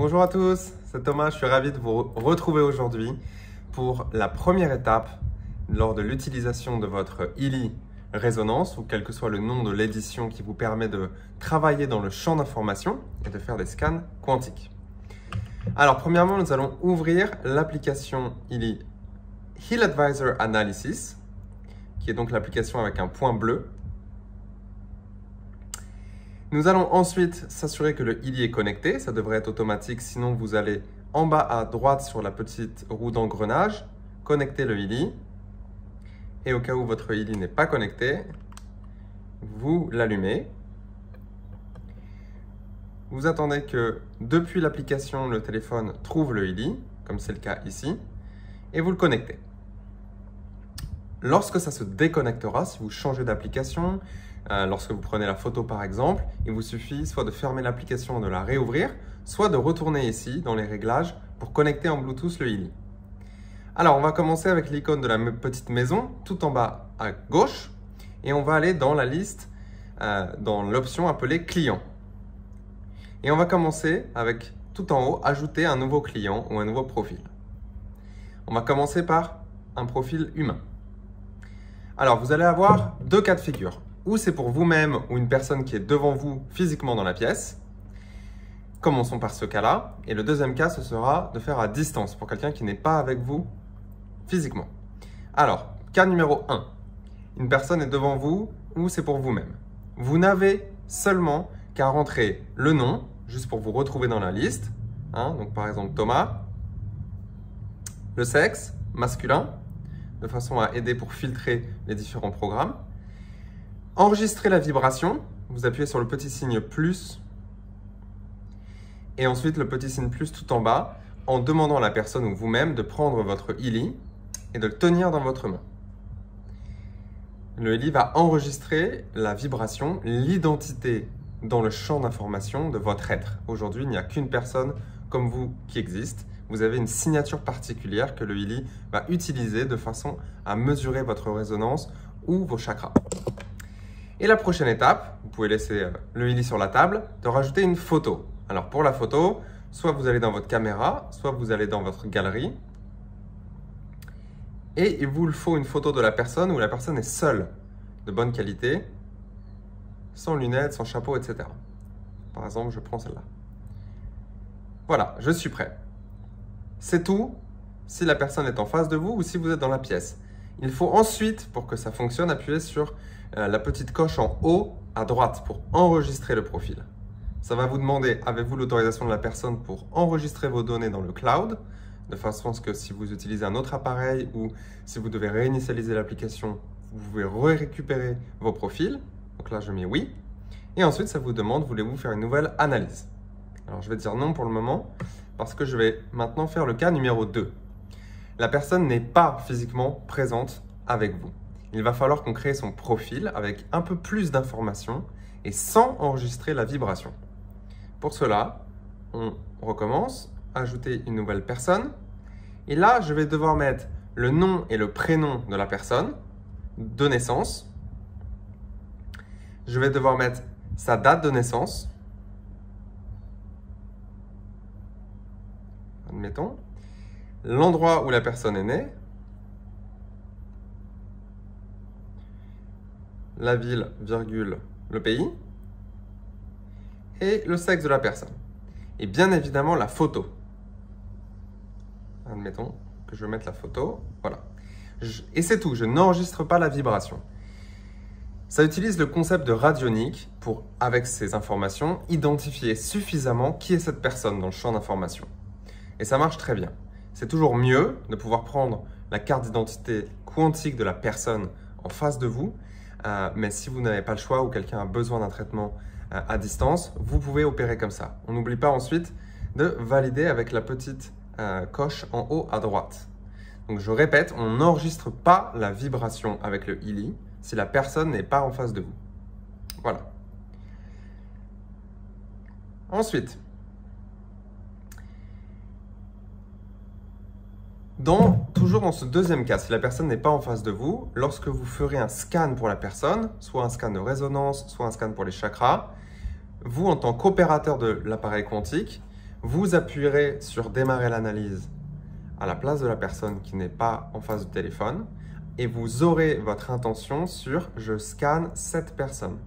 Bonjour à tous, c'est Thomas, je suis ravi de vous retrouver aujourd'hui pour la première étape lors de l'utilisation de votre ILI Résonance ou quel que soit le nom de l'édition qui vous permet de travailler dans le champ d'information et de faire des scans quantiques. Alors premièrement, nous allons ouvrir l'application ILI Heal Advisor Analysis qui est donc l'application avec un point bleu. Nous allons ensuite s'assurer que le ILI est connecté, ça devrait être automatique, sinon vous allez en bas à droite sur la petite roue d'engrenage, connecter le ILI, et au cas où votre ILI n'est pas connecté, vous l'allumez. Vous attendez que depuis l'application, le téléphone trouve le ILI, comme c'est le cas ici, et vous le connectez. Lorsque ça se déconnectera, si vous changez d'application, lorsque vous prenez la photo par exemple, il vous suffit soit de fermer l'application et de la réouvrir, soit de retourner ici dans les réglages pour connecter en Bluetooth le ILI. Alors on va commencer avec l'icône de la petite maison tout en bas à gauche et on va aller dans la liste, dans l'option appelée client. Et on va commencer avec tout en haut, ajouter un nouveau client ou un nouveau profil. On va commencer par un profil humain. Alors vous allez avoir deux cas de figure. Ou c'est pour vous-même ou une personne qui est devant vous physiquement dans la pièce. Commençons par ce cas-là. Et le deuxième cas, ce sera de faire à distance pour quelqu'un qui n'est pas avec vous physiquement. Alors, cas numéro 1. Une personne est devant vous ou c'est pour vous-même. Vous n'avez seulement qu'à rentrer le nom, juste pour vous retrouver dans la liste. Donc par exemple Thomas. Le sexe, masculin, de façon à aider pour filtrer les différents programmes. Enregistrer la vibration, vous appuyez sur le petit signe plus et ensuite le petit signe plus tout en bas en demandant à la personne ou vous-même de prendre votre ILI et de le tenir dans votre main. Le ILI va enregistrer la vibration, l'identité dans le champ d'information de votre être. Aujourd'hui, il n'y a qu'une personne comme vous qui existe. Vous avez une signature particulière que le ILI va utiliser de façon à mesurer votre résonance ou vos chakras. Et la prochaine étape, vous pouvez laisser le ILI sur la table, de rajouter une photo. Alors pour la photo, soit vous allez dans votre caméra, soit vous allez dans votre galerie. Et il vous faut une photo de la personne où la personne est seule, de bonne qualité, sans lunettes, sans chapeau, etc. Par exemple, je prends celle-là. Voilà, je suis prêt. C'est tout si la personne est en face de vous ou si vous êtes dans la pièce. Il faut ensuite, pour que ça fonctionne, appuyer sur la petite coche en haut à droite pour enregistrer le profil. Ça va vous demander, avez-vous l'autorisation de la personne pour enregistrer vos données dans le cloud, de façon à ce que si vous utilisez un autre appareil ou si vous devez réinitialiser l'application, vous pouvez récupérer vos profils. Donc là, je mets oui. Et ensuite, ça vous demande, voulez-vous faire une nouvelle analyse? Alors, je vais dire non pour le moment, parce que je vais maintenant faire le cas numéro 2. La personne n'est pas physiquement présente avec vous. Il va falloir qu'on crée son profil avec un peu plus d'informations et sans enregistrer la vibration. Pour cela, on recommence, ajouter une nouvelle personne. Et là, je vais devoir mettre le nom et le prénom de la personne de naissance. Je vais devoir mettre sa date de naissance. Admettons. L'endroit où la personne est née. La ville, virgule, le pays, et le sexe de la personne. Et bien évidemment, la photo. Admettons que je mette la photo, voilà. Et c'est tout, je n'enregistre pas la vibration. Ça utilise le concept de radionique pour, avec ces informations, identifier suffisamment qui est cette personne dans le champ d'information. Et ça marche très bien. C'est toujours mieux de pouvoir prendre la carte d'identité quantique de la personne en face de vous, mais si vous n'avez pas le choix ou quelqu'un a besoin d'un traitement à distance, vous pouvez opérer comme ça. On n'oublie pas ensuite de valider avec la petite coche en haut à droite. Donc je répète, on n'enregistre pas la vibration avec le ILI si la personne n'est pas en face de vous. Voilà. Ensuite, toujours dans ce deuxième cas, si la personne n'est pas en face de vous, lorsque vous ferez un scan pour la personne, soit un scan de résonance, soit un scan pour les chakras, vous, en tant qu'opérateur de l'appareil quantique, Vous appuierez sur démarrer l'analyse à la place de la personne qui n'est pas en face du téléphone et vous aurez votre intention sur « je scanne cette personne ».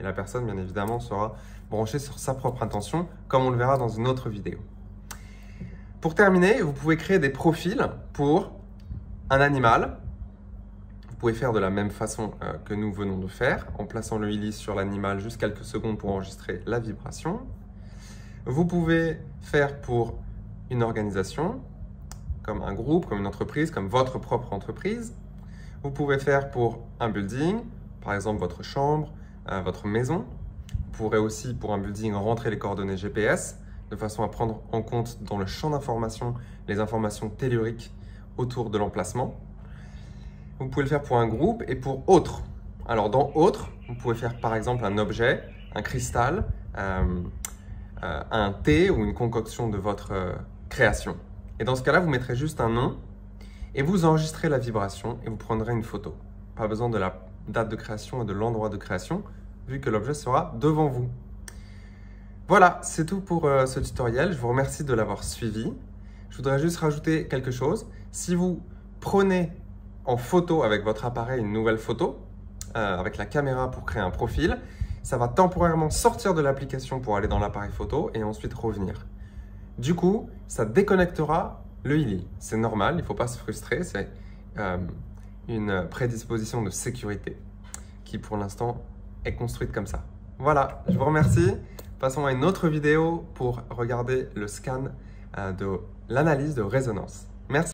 Et la personne, bien évidemment, sera branchée sur sa propre intention, comme on le verra dans une autre vidéo. Pour terminer, vous pouvez créer des profils pour un animal. Vous pouvez faire de la même façon que nous venons de faire, en plaçant le Healy sur l'animal juste quelques secondes pour enregistrer la vibration. Vous pouvez faire pour une organisation, comme un groupe, comme une entreprise, comme votre propre entreprise. Vous pouvez faire pour un building, par exemple votre chambre, votre maison. Vous pourrez aussi, pour un building, rentrer les coordonnées GPS, de façon à prendre en compte dans le champ d'information les informations telluriques autour de l'emplacement. Vous pouvez le faire pour un groupe et pour autre. Alors dans autre, vous pouvez faire par exemple un objet, un cristal, un thé ou une concoction de votre création. Et dans ce cas-là, vous mettrez juste un nom et vous enregistrez la vibration et vous prendrez une photo. Pas besoin de la date de création et de l'endroit de création, vu que l'objet sera devant vous. Voilà, c'est tout pour ce tutoriel. Je vous remercie de l'avoir suivi. Je voudrais juste rajouter quelque chose. Si vous prenez en photo avec votre appareil une nouvelle photo, avec la caméra pour créer un profil, ça va temporairement sortir de l'application pour aller dans l'appareil photo et ensuite revenir. Du coup, ça déconnectera le Healy. C'est normal, il ne faut pas se frustrer, c'est une prédisposition de sécurité qui pour l'instant est construite comme ça. Voilà, je vous remercie. Passons à une autre vidéo pour regarder le scan de l'analyse de résonance. Merci.